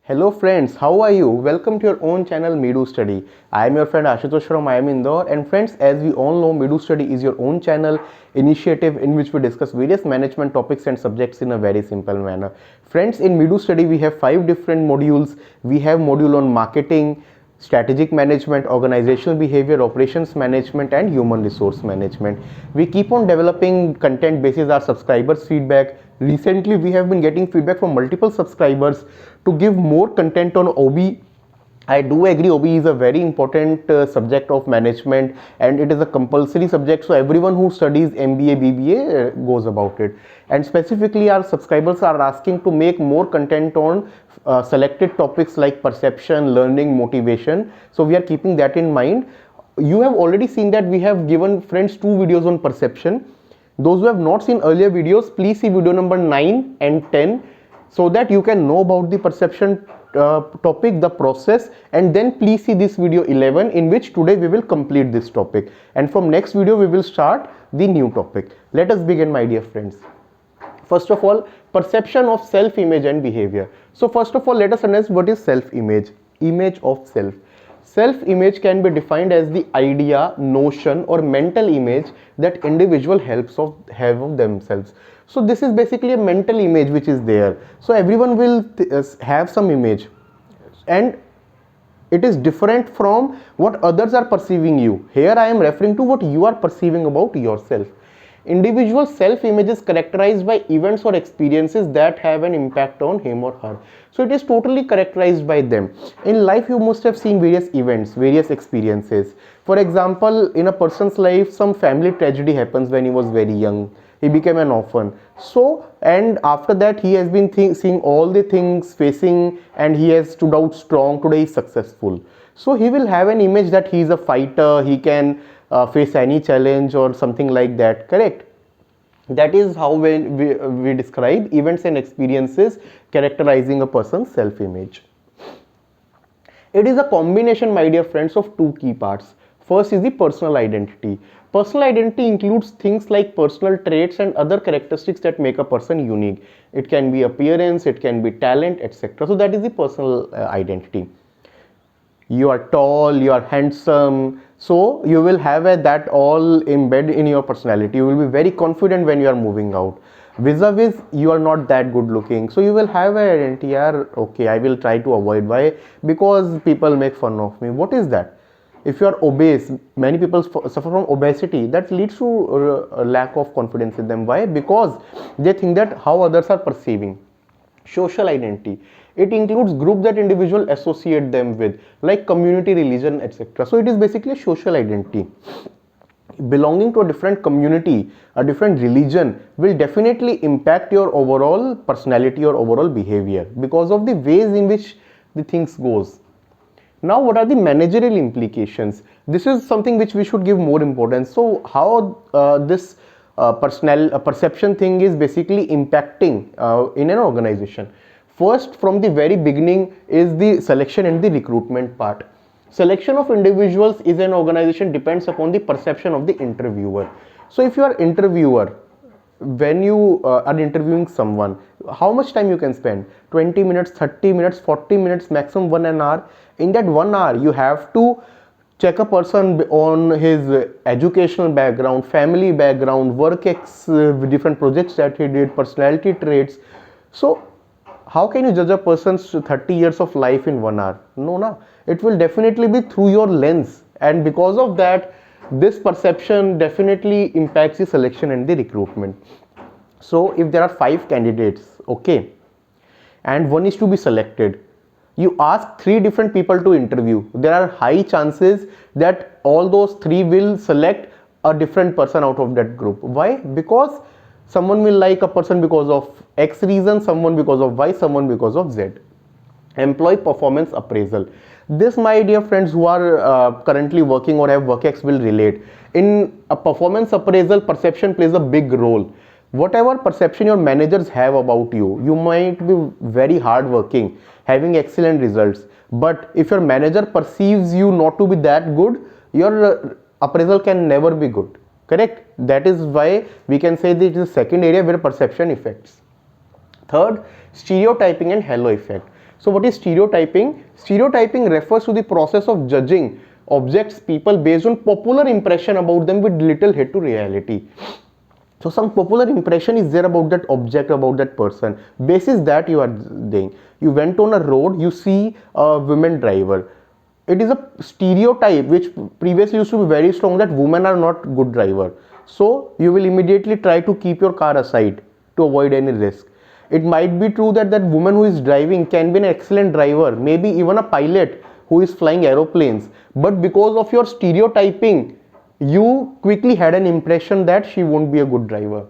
Hello friends, how are you? Welcome to your own channel Medu Study. I am your friend Ashutosh from I am Indore, and friends, as we all know, Medu Study is your own channel initiative in which we discuss various management topics and subjects in a very simple manner. Friends, in Medu Study we have 5 different modules. We have module on marketing, strategic management, organizational behavior, operations management, and human resource management. We keep on developing content basis our subscribers feedback. Recently we have been getting feedback from multiple subscribers to give more content on OB. I do agree, OB is a very important subject of management, and it is a compulsory subject, so everyone who studies MBA, BBA goes about it. And specifically our subscribers are asking to make more content on selected topics like perception, learning, motivation. So we are keeping that in mind. You have already seen that we have given friends 2 videos on perception. Those who have not seen earlier videos, please see video number 9 and 10 so that you can know about the perception topic, the process, and then please see this video 11, in which today we will complete this topic, and from next video we will start the new topic. Let us begin, my dear friends. First of all, perception of self-image and behavior. So first of all, let us understand what is self-image. Image of self. Self-image can be defined as the idea, notion, or mental image that individual have of themselves. So this is basically a mental image which is there. So everyone will have some image, and it is different from what others are perceiving you. Here I am referring to what you are perceiving about yourself. Individual self-image is characterized by events or experiences that have an impact on him or her. So it is totally characterized by them. In life you must have seen various events, various experiences. For example, in a person's life, some family tragedy happens when he was very young. He became an orphan. So, and after that he has been seeing all the things facing, and he has stood out strong. Today he is successful. So he will have an image that he is a fighter, he can face any challenge or something like that, correct? That is how we describe events and experiences characterizing a person's self-image. It is a combination, my dear friends, of 2 key parts. First is the personal identity. Personal identity includes things like personal traits and other characteristics that make a person unique. It can be appearance, it can be talent, etc. So that is the personal identity. You are tall, you are handsome, so you will have that all embedded in your personality. You will be very confident when you are moving out. Vis-a-vis, you are not that good looking, so you will have an identity. Okay, I will try to avoid. Why? Because people make fun of me. What is that? If you are obese, many people suffer from obesity. That leads to a lack of confidence in them. Why? Because they think that how others are perceiving. Social identity. It includes group that individual associate them with, like community, religion, etc. So it is basically a social identity. Belonging to a different community, a different religion will definitely impact your overall personality or overall behavior because of the ways in which the things goes. Now, what are the managerial implications? This is something which we should give more importance. So how this perception thing is basically impacting in an organization. First, from the very beginning is the selection and the recruitment part. Selection of individuals is an organization depends upon the perception of the interviewer. So if you are interviewer, when you are interviewing someone, how much time you can spend? 20 minutes, 30 minutes, 40 minutes, maximum 1 hour. In that 1 hour, you have to check a person on his educational background, family background, different projects that he did, personality traits. So how can you judge a person's 30 years of life in 1 hour? No. It will definitely be through your lens, and because of that, this perception definitely impacts the selection and the recruitment. So if there are 5 candidates, okay, and one is to be selected, you ask 3 different people to interview, there are high chances that all those 3 will select a different person out of that group. Why? Because someone will like a person because of X reason, someone because of Y, someone because of Z. Employee performance appraisal. This, my dear friends who are currently working or have work ex will relate. In a performance appraisal, perception plays a big role. Whatever perception your managers have about you, you might be very hard working, having excellent results, but if your manager perceives you not to be that good, your appraisal can never be good. Correct? That is why we can say that it is the second area where perception affects. Third, stereotyping and halo effect. So what is stereotyping? Stereotyping refers to the process of judging objects, people based on popular impression about them with little head to reality. So some popular impression is there about that object, about that person. Basis that you are doing. You went on a road, you see a women driver. It is a stereotype which previously used to be very strong that women are not good driver. So you will immediately try to keep your car aside to avoid any risk. It might be true that that woman who is driving can be an excellent driver, maybe even a pilot who is flying aeroplanes. But because of your stereotyping, you quickly had an impression that she won't be a good driver.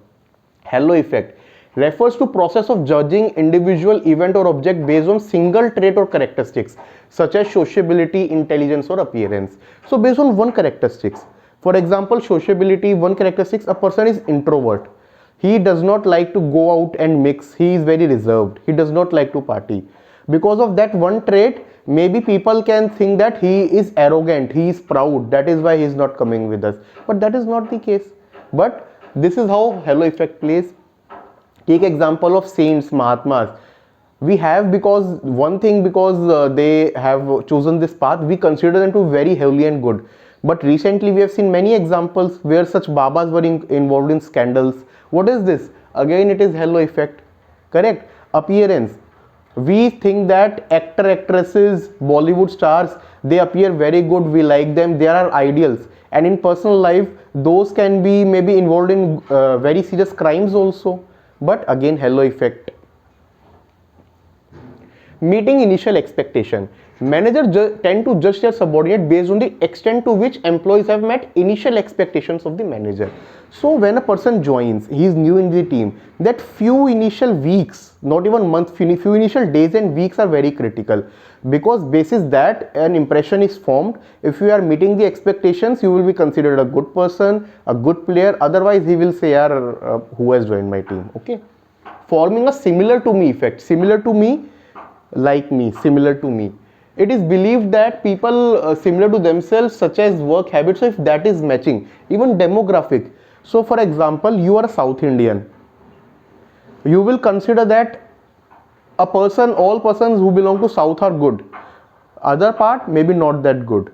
Halo effect refers to process of judging individual event or object based on single trait or characteristics such as sociability, intelligence or appearance. So based on one characteristics, for example, sociability, one characteristics, a person is introvert. He does not like to go out and mix. He is very reserved. He does not like to party. Because of that one trait, maybe people can think that he is arrogant, he is proud, that is why he is not coming with us. But that is not the case. But this is how halo effect plays. Take example of saints, Mahatmas. We have, because one thing, because they have chosen this path, we consider them to be very holy and good. But recently we have seen many examples where such babas were involved in scandals. What is this? Again it is halo effect. Correct? Appearance. We think that actor, actresses, Bollywood stars, they appear very good, we like them, they are our ideals. And in personal life, those can be maybe involved in very serious crimes also. But again, halo effect. Meeting initial expectation. Managers tend to judge their subordinate based on the extent to which employees have met initial expectations of the manager. So when a person joins, he is new in the team, that few initial weeks, not even months, few initial days and weeks are very critical, because basis that an impression is formed. If you are meeting the expectations, you will be considered a good person, a good player. Otherwise he will say, who has joined my team? Okay. Forming a similar to me effect. Similar to me, like me, similar to me. It is believed that people similar to themselves, such as work habits, so if that is matching, even demographic. So for example, you are a South Indian. You will consider that a person, all persons who belong to South are good. Other part maybe not that good.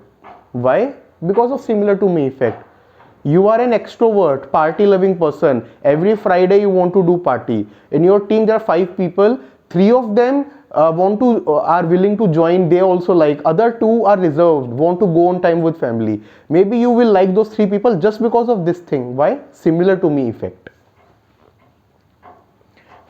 Why? Because of similar to me effect. You are an extrovert, party loving person. Every Friday you want to do party. In your team there are 5 people. 3 of them are willing to join. They also like. Other 2 are reserved, want to go on time with family. Maybe you will like those 3 people just because of this thing. Why? Similar to me effect.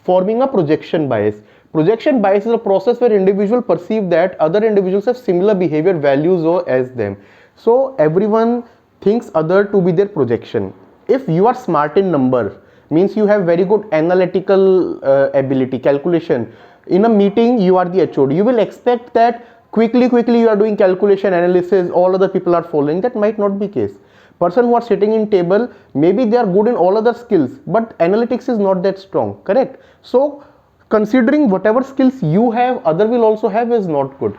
Forming a projection bias. Projection bias is a process where individuals perceive that other individuals have similar behavior, values or as them. So everyone thinks other to be their projection. If you are smart in number, means you have very good analytical ability, calculation. In a meeting, you are the HOD. You will expect that quickly you are doing calculation, analysis, all other people are following. That might not be case. Person who are sitting in table, maybe they are good in all other skills, but analytics is not that strong. Correct? So considering whatever skills you have, other will also have is not good.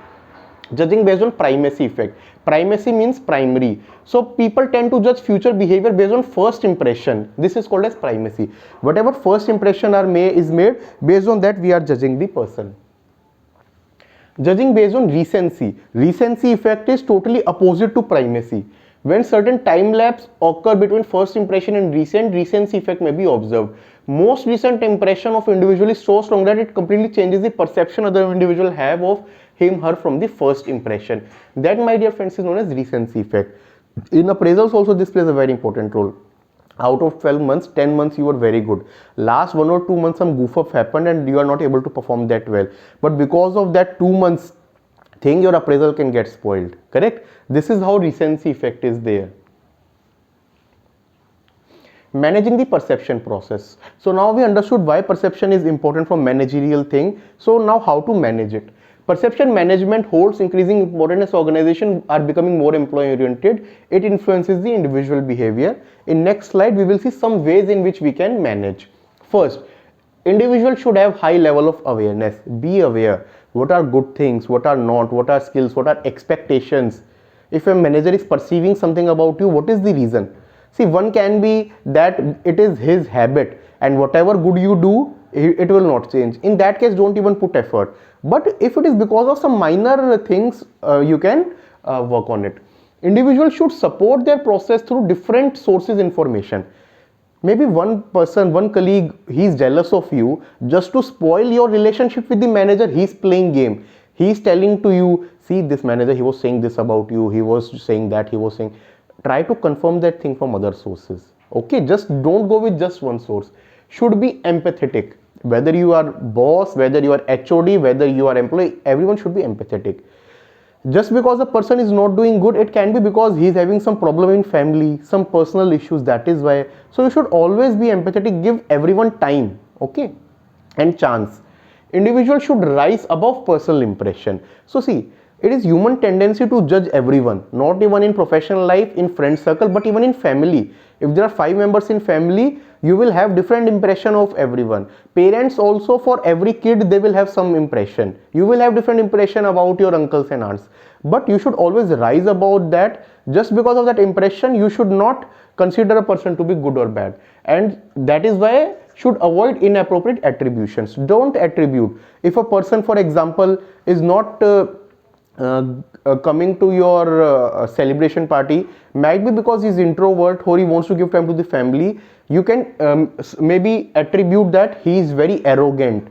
Judging based on primacy effect. Primacy means primary. So people tend to judge future behavior based on first impression. This is called as primacy. Whatever first impression is made, based on that we are judging the person. Judging based on recency. Recency effect is totally opposite to primacy. When certain time lapse occur between first impression and recency effect may be observed. Most recent impression of individual is so strong that it completely changes the perception other individual have of him, her from the first impression. That, my dear friends, is known as recency effect. In appraisals also this plays a very important role. Out of 12 months, 10 months you were very good. Last 1 or 2 months some goof up happened and you are not able to perform that well. But because of that 2 months thing, your appraisal can get spoiled. Correct? This is how recency effect is there. Managing the perception process. So now we understood why perception is important for managerial thing. So now how to manage it. Perception management holds increasing importance as organizations are becoming more employee oriented. It influences the individual behavior. In next slide, we will see some ways in which we can manage. First, individuals should have high level of awareness. Be aware. What are good things? What are not? What are skills? What are expectations? If a manager is perceiving something about you, what is the reason? See, one can be that it is his habit and whatever good you do, it will not change. In that case, don't even put effort. But if it is because of some minor things, you can work on it. Individuals should support their process through different sources information. Maybe one person, one colleague, he's jealous of you. Just to spoil your relationship with the manager, he's playing game. He's telling to you, see, this manager, he was saying this about you, he was saying that, he was saying. Try to confirm that thing from other sources. Okay, just don't go with just one source. Should be empathetic. Whether you are boss, whether you are HOD, whether you are employee, everyone should be empathetic. Just because a person is not doing good, it can be because he is having some problem in family, some personal issues, that is why. So you should always be empathetic, give everyone time, okay, and chance. Individual should rise above personal impression. So see, it is human tendency to judge everyone, not even in professional life, in friend circle, but even in family. If there are 5 members in family, you will have different impression of everyone. Parents also, for every kid, they will have some impression. You will have different impression about your uncles and aunts. But you should always rise above that. Just because of that impression, you should not consider a person to be good or bad. And that is why should avoid inappropriate attributions. Don't attribute. If a person, for example, is not coming to your celebration party, might be because he's introvert or he wants to give time to the family, you can maybe attribute that he is very arrogant,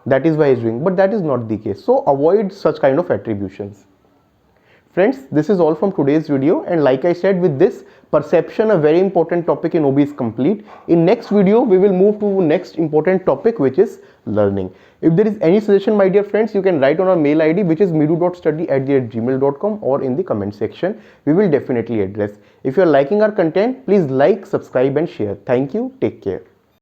that is why he's doing, but that is not the case. So avoid such kind of attributions. Friends, this is all from today's video, and like I said, with this perception, a very important topic in OB is complete. In next video, we will move to next important topic, which is learning. If there is any suggestion, my dear friends, you can write on our mail ID, which is meedu.study@gmail.com, or in the comment section. We will definitely address. If you are liking our content, please like, subscribe and share. Thank you. Take care.